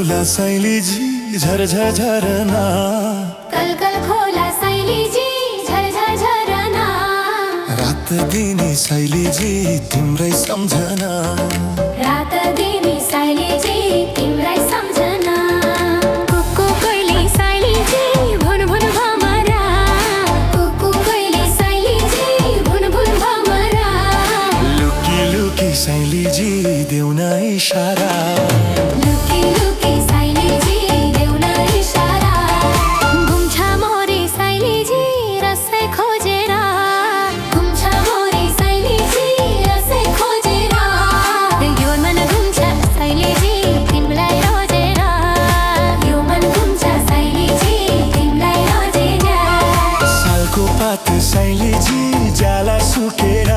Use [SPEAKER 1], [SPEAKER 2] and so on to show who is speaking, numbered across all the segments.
[SPEAKER 1] खोला शैलीजी झरझर झरना,
[SPEAKER 2] कल खोला शैलीजी झरझर झरना।
[SPEAKER 1] रात दिनी शैलीजी तिम्रै सम्झना,
[SPEAKER 2] रात दिनी शैलीजी तिम्रै सम्झना। कुकु कोइली शैलीजी भुन भुन भमरा, कुकु कोइली शैलीजी भुन भुन भमरा।
[SPEAKER 1] लुकी लुकी शैलीजी देऊ न इशारा,
[SPEAKER 2] लुकी लुकी शैलीजी देऊ न इशारा। घुम्छ मोरी शैलीजी रसै खोजेर, घुम्छ मोरी शैलीजी रसै खोजेर। यो मन घुम्छ शैलीजी तिमीलाई रोजेर, यो मन घुम्छ शैलीजी तिमीलाई रोजेर।
[SPEAKER 1] सालको पात शैलीजी जाला सुकेर,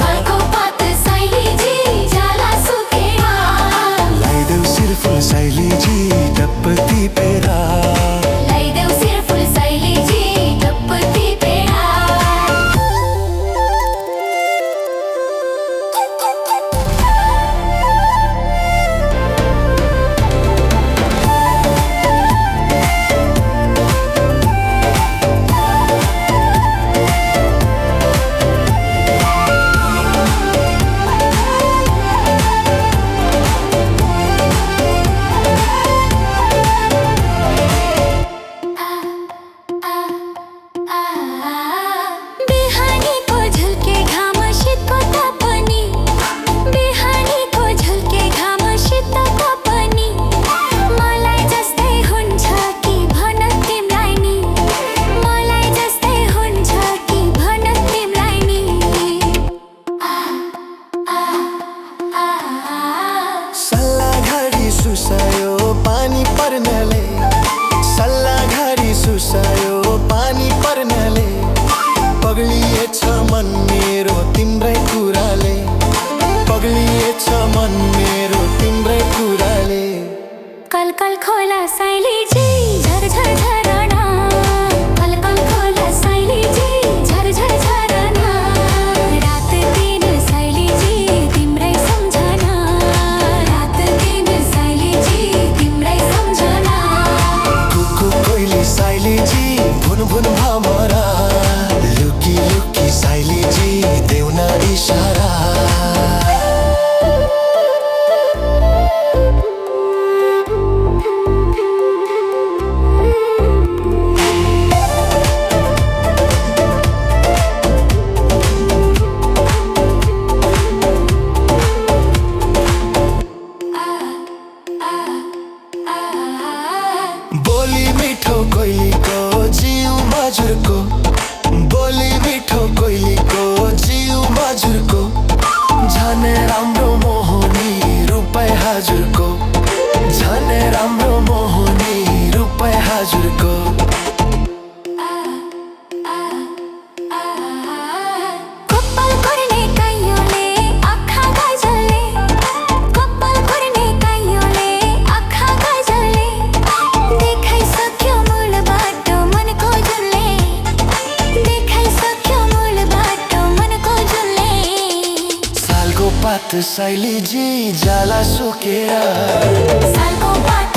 [SPEAKER 2] सालको पात शैलीजी जाला सुकेर।
[SPEAKER 1] लगाइदेऊ सिरफुल शैलीजी टप्प टिपेर,
[SPEAKER 2] लगाइदेऊ सिरफुल शैलीजी टप्प टिपेर। बिहानीको झुल्के घाम शीतको तापनि, बिहानीको झुल्के घाम शीतको पनि। मलाई जस्तै हुन्छ कि भन तिमीलाई नि, मलाई जस्तै हुन्छ कि भन तिमीलाई नि।
[SPEAKER 1] सल्लाघडी सुसायो पानी पर्नले, सल्लाघडी सुसायो पानी पर्नले। पग्लिएछ मन मेरो तिम्रै कुराले, पग्लिएछ मन मेरो तिम्रै कुराले।
[SPEAKER 2] कल खोला शैलीजी झरझर झरना, कल खोला शैलीजी झरझर झरना। रात दिन शैलीजी तिम्रै सम्झना, रात दिन शैलीजी तिम्रै सम्झना।
[SPEAKER 1] कुकु कोइली शैलीजी भुन भुन भमरा, लुकी लुकी शैलीजी देऊ न इशारा। बोली मिठो कोइलीको जिउ मजुरको, बोली मिठो कोइलीको जिउ मजुरको। झनै राम्रो मोहनी रुपै हजुरको, झनै राम्रो मोहनी रुपै हजुरको।
[SPEAKER 2] कपाल कोर्ने कैयोले आँखा गजलले, कपाल कोर्ने कैयोले आँखा गजलले। देखाइसक्यो मूल बाटो मनको जुनले, देखाइसक्यो मूल बाटो मनको जुनले।
[SPEAKER 1] सालको पात शैलीजी जाला सुकेर,
[SPEAKER 2] सालको पात